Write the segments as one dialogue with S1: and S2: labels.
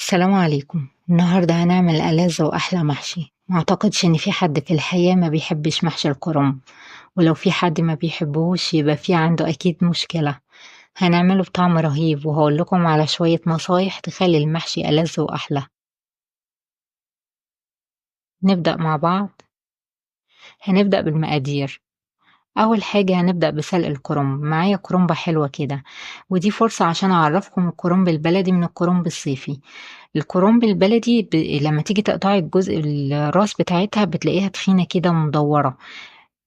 S1: السلام عليكم. النهاردة هنعمل ألذ وأحلى محشي. ما أعتقدش إن في حد في الحياة ما بيحبش محشي الكرنب، ولو في حد ما بيحبهوش يبقى في عنده أكيد مشكلة. هنعمله بطعم رهيب وهقول لكم على شوية نصايح تخلي المحشي ألذ وأحلى. نبدأ مع بعض. هنبدأ بالمقادير. أول حاجة هنبدأ بسلق الكرنب. معايا كرنبة حلوة كده، ودي فرصة عشان أعرفكم الكرنب البلدي من الكرنب الصيفي. الكرنب البلدي لما تيجي تقطعي الجزء الراس بتاعتها بتلاقيها تخينة كده مدورة،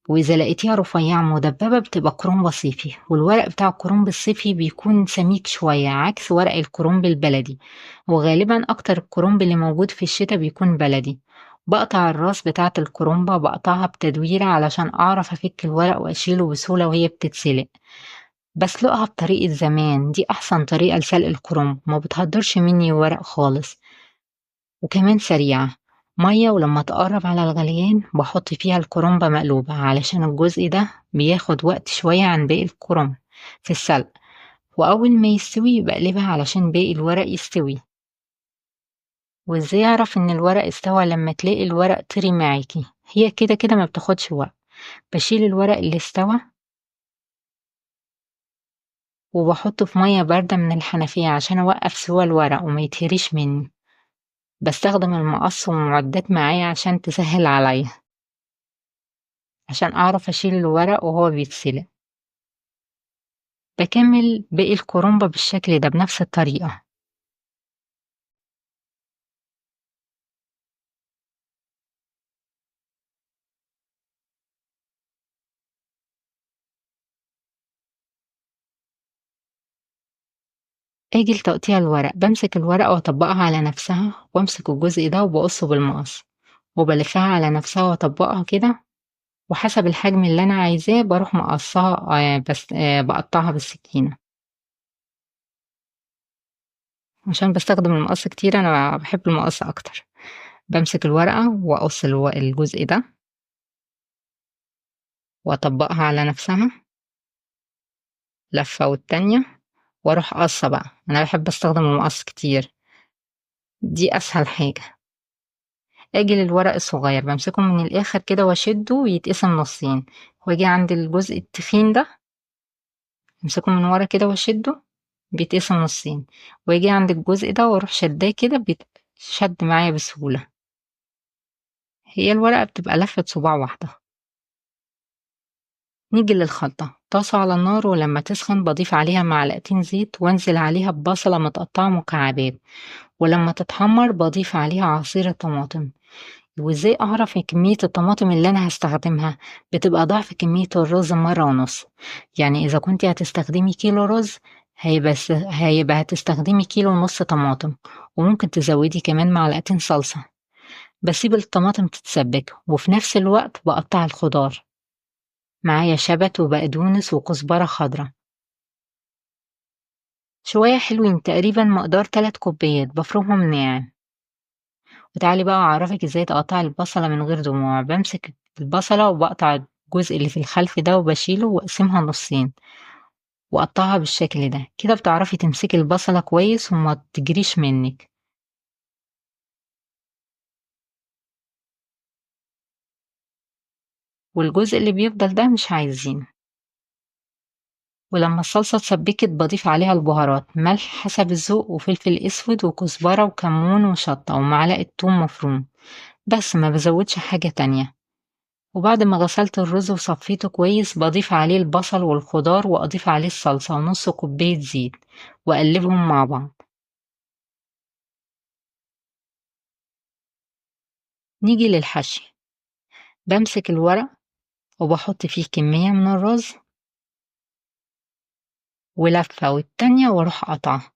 S1: وإذا لقيتيها رفيعة مدببة بتبقى كرنب صيفي، والورق بتاع الكرنب الصيفي بيكون سميك شوية عكس ورق الكرنب البلدي. وغالبا أكتر الكرنب اللي موجود في الشتاء بيكون بلدي. بقطع الراس بتاعة الكرنبة، بقطعها بتدويرة علشان أعرف أفك الورق وأشيله بسهولة وهي بتتسلق. بسلقها بطريقة زمان، دي أحسن طريقة لسلق الكرنب، ما بتهدرش مني ورق خالص، وكمان سريعة. مية، ولما تقرب على الغليان بحط فيها الكرنبة مقلوبة علشان الجزء ده بياخد وقت شوية عن باقي الكرنب في السلق. وأول ما يستوي بقلبها علشان باقي الورق يستوي. وازاي أعرف إن الورق استوى؟ لما تلاقي الورق طري معاكي، هي كده كده ما بتاخدش وقت. بشيل الورق اللي استوى وبحطه في مية باردة من الحنفية عشان أوقف سوى الورق وما يتهريش مني. بستخدم المقص ومعدات معايا عشان تسهل عليا، عشان أعرف أشيل الورق وهو بيتسلق. بكمل باقي الكرنبة بالشكل ده بنفس الطريقة. أجي لتقطيع الورق، بمسك الورقة وأطبقها على نفسها، وأمسك الجزء ده وبقصه بالمقص وبلفها على نفسها وأطبقها كده، وحسب الحجم اللي أنا عايزاه بروح مقصها. بس بقطعها بالسكينة. عشان بستخدم المقص كتير أنا بحب المقص أكتر. بمسك الورقة وأقص الجزء ده وأطبقها على نفسها لفة والتانية، وأروح قصة بقى. أنا بحب أستخدم المقص كتير، دي أسهل حاجة. آجي للورق الصغير بمسكه من الآخر كده وأشده ويتقسم نصين، وأجي عند الجزء التخين ده أمسكه من ورا كده وأشده بيتقسم نصين، وأجي عند الجزء ده وأروح شداه كده بيتشد معايا بسهولة. هي الورقة بتبقى لفة صباع واحدة. نيجي للخلطة. طاسة على النار، ولما تسخن بضيف عليها معلقتين زيت وانزل عليها ببصلة متقطعة مكعبات، ولما تتحمر بضيف عليها عصير الطماطم. وازاي اعرف كمية الطماطم اللي انا هستخدمها؟ بتبقى ضعف كمية الرز مرة ونص. يعني اذا كنتي هتستخدمي كيلو رز هيبقى هتستخدمي كيلو ونص طماطم، وممكن تزودي كمان معلقتين صلصة. بسيب الطماطم تتسبك وفي نفس الوقت بقطع الخضار. معايا شبت وبقدونس وكزبرة خضراء شوية حلوين، تقريبا مقدار 3 كوبايات، بفرمهم ناعم. وتعالي بقى أعرفك ازاي تقطعي البصلة من غير دموع. بمسك البصلة وبقطع الجزء اللي في الخلف ده وبشيله وأقسمها نصين وأقطعها بالشكل ده. كده بتعرفي تمسكي البصلة كويس وما تجريش منك. والجزء اللي بيفضل ده مش عايزينه. ولما الصلصة اتسبكت بضيف عليها البهارات: ملح حسب الذوق، وفلفل اسود وكزبرة وكمون وشطة ومعلقة توم مفروم، بس ما بزودش حاجة تانية. وبعد ما غسلت الرز وصفيته كويس بضيف عليه البصل والخضار، وأضيف عليه الصلصة ونص كوباية زيت، وأقلبهم مع بعض. نيجي للحشي. بمسك الورق وبحط فيه كمية من الرز ولفة والتانية، واروح قطعه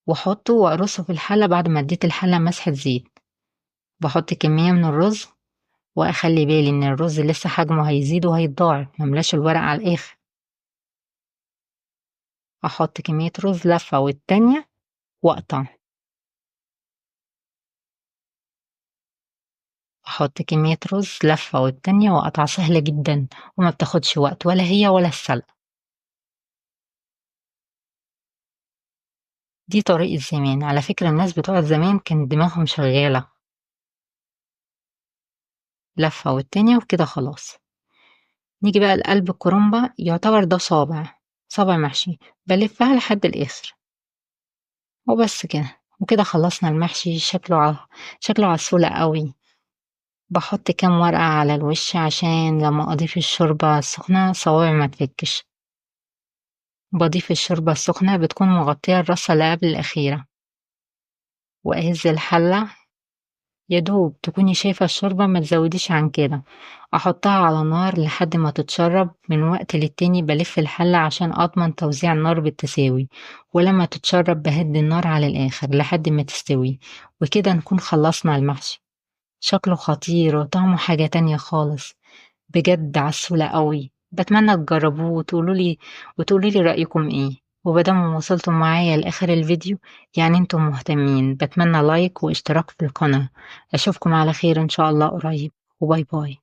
S1: واحطه واقرصه في الحلة. بعد ما اديت الحلة مسحة زيت بحط كمية من الرز، واخلي بالي ان الرز لسه حجمه هيزيد وهيتضاعف، مملاش الورق على الاخر. احط كمية رز لفة والتانية واقطع. احط كمية رز لفة والتانية واقطع، سهلة جدا وما بتاخدش وقت، ولا هي ولا السلق. دي طريقة زمان، على فكرة الناس بتوع زمان كانت دماغهم شغالة، لفة والتانية وكده خلاص. نيجي بقى لقلب الكرنبة، يعتبر ده صابع محشي، بالفها لحد الآخر وبس كده، وكده خلصنا المحشي. شكله عسولة قوي. باحط كام ورقة على الوش عشان لمّا أضيف الشوربة السخنة صوابعي ما تفكِّش، باضيف الشوربة السخنة بتكون مغطية الرصة اللي قبل الأخيرة، وأهز الحلة يا دوب تكوني شايفة الشوربة ما تزوديش عن كده، أحطها على النار لحد ما تتشرب. من وقت للتاني بالِف الحلة عشان أضمن توزيع النار بالتساوي، ولمّا تتشرب باهدّي النار على الآخر لحد ما تستوي، وكده نكون خلصنا المحشي. شكله خطير وطعمه حاجة تانية خالص. بجد عسولة أوي، باتمنى تجربوه وتقولوا لي رأيكم إيه، ومادام وصلتم معايا لآخر الفيديو يعني أنتم مهتمين. باتمنى لايك واشتراك في القناة. أشوفكم على خير إن شاء الله قريب، وباي باي.